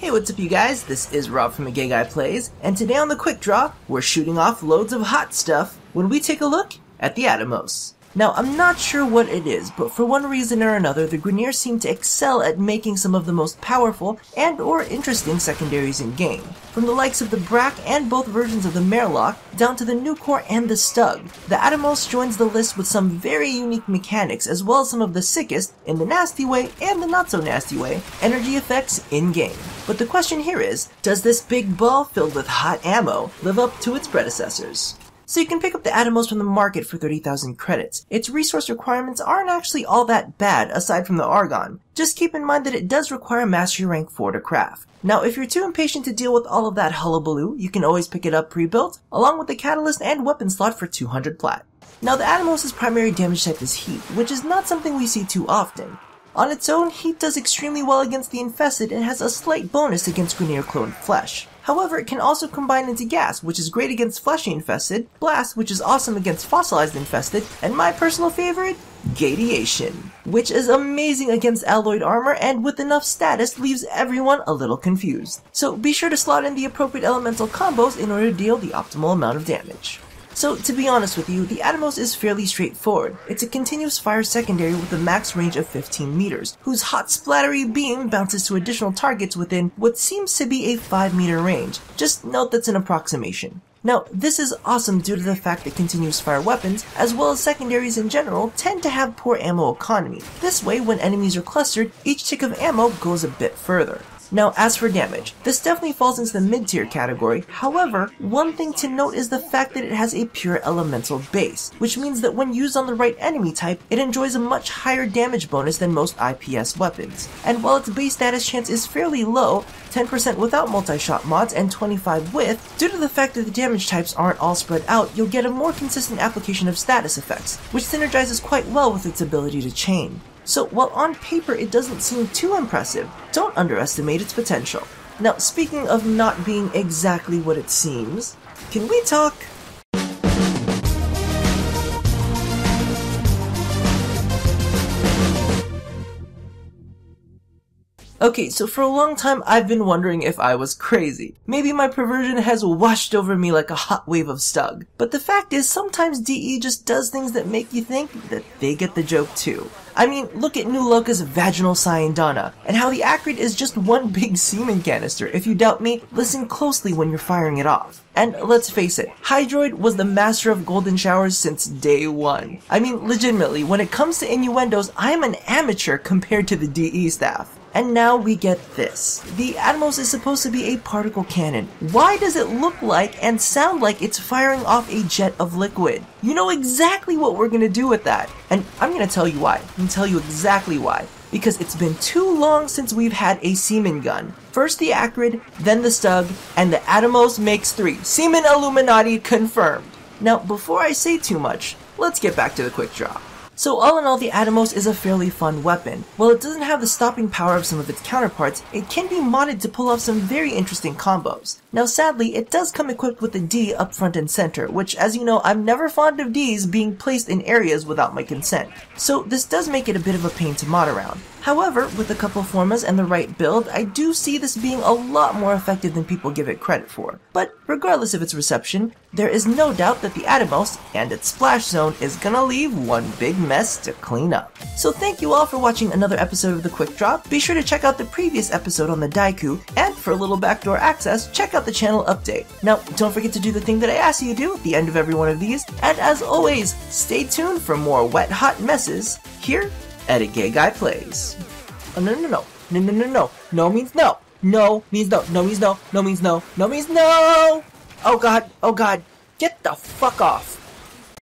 Hey, what's up you guys? This is Rob from Gay Guy Plays, and today on the Quick Draw, we're shooting off loads of hot stuff when we take a look at the Atomos. Now, I'm not sure what it is, but for one reason or another, the Grineers seem to excel at making some of the most powerful and or interesting secondaries in game. From the likes of the Brack and both versions of the Merlock, down to the Nucor and the Stug, the Atomos joins the list with some very unique mechanics as well as some of the sickest, in the nasty way and the not so nasty way, energy effects in-game. But the question here is, does this big ball filled with hot ammo live up to its predecessors? So you can pick up the Atomos from the market for 30,000 credits. Its resource requirements aren't actually all that bad aside from the Argon. Just keep in mind that it does require Mastery Rank 4 to craft. Now if you're too impatient to deal with all of that hullabaloo, you can always pick it up pre-built, along with the Catalyst and Weapon slot for 200 plat. Now the Atomos' primary damage type is Heat, which is not something we see too often. On its own, Heat does extremely well against the Infested and has a slight bonus against Grineer cloned flesh. However, it can also combine into Gas, which is great against fleshy infested, Blast, which is awesome against fossilized infested, and my personal favorite, Gadiation, which is amazing against alloyed armor and with enough status leaves everyone a little confused. So be sure to slot in the appropriate elemental combos in order to deal the optimal amount of damage. So, to be honest with you, the Atomos is fairly straightforward. It's a continuous fire secondary with a max range of 15 meters, whose hot splattery beam bounces to additional targets within what seems to be a 5-meter range. Just note that's an approximation. Now, this is awesome due to the fact that continuous fire weapons, as well as secondaries in general, tend to have poor ammo economy. This way, when enemies are clustered, each tick of ammo goes a bit further. Now, as for damage, this definitely falls into the mid-tier category. However, one thing to note is the fact that it has a pure elemental base, which means that when used on the right enemy type, it enjoys a much higher damage bonus than most IPS weapons. And while its base status chance is fairly low, 10% without multi-shot mods and 25 with, due to the fact that the damage types aren't all spread out, you'll get a more consistent application of status effects, which synergizes quite well with its ability to chain. So while on paper it doesn't seem too impressive, don't underestimate its potential. Now speaking of not being exactly what it seems, can we talk? Okay, so for a long time I've been wondering if I was crazy. Maybe my perversion has washed over me like a hot wave of Stug. But the fact is, sometimes DE just does things that make you think that they get the joke too. I mean, look at New Loca's Vaginal Cyandana, and how the Acrid is just one big semen canister. If you doubt me, listen closely when you're firing it off. And let's face it, Hydroid was the master of golden showers since day one. I mean, legitimately, when it comes to innuendos, I'm an amateur compared to the DE staff. And now we get this. The Atomos is supposed to be a particle cannon. Why does it look like and sound like it's firing off a jet of liquid? You know exactly what we're gonna do with that. And I'm gonna tell you why. I'm gonna tell you exactly why. Because it's been too long since we've had a semen gun. First the Acrid, then the Stug, and the Atomos makes 3. Semen Illuminati confirmed. Now, before I say too much, let's get back to the Quick Draw. So all in all, the Atomos is a fairly fun weapon. While it doesn't have the stopping power of some of its counterparts, it can be modded to pull off some very interesting combos. Now sadly, it does come equipped with a D up front and center, which as you know, I'm never fond of Ds being placed in areas without my consent. So this does make it a bit of a pain to mod around. However, with a couple formas and the right build, I do see this being a lot more effective than people give it credit for. But regardless of its reception, there is no doubt that the Atomos and its splash zone is gonna leave one big mess to clean up. So thank you all for watching another episode of The Quick Drop. Be sure to check out the previous episode on the Daiku, and for a little backdoor access, check out the channel update. Now, don't forget to do the thing that I ask you to do at the end of every one of these, and as always, stay tuned for more wet hot messes here at A Gay Guy Plays. Oh, no means no. No means no. No means no. No means no. No means no. Oh god, get the fuck off.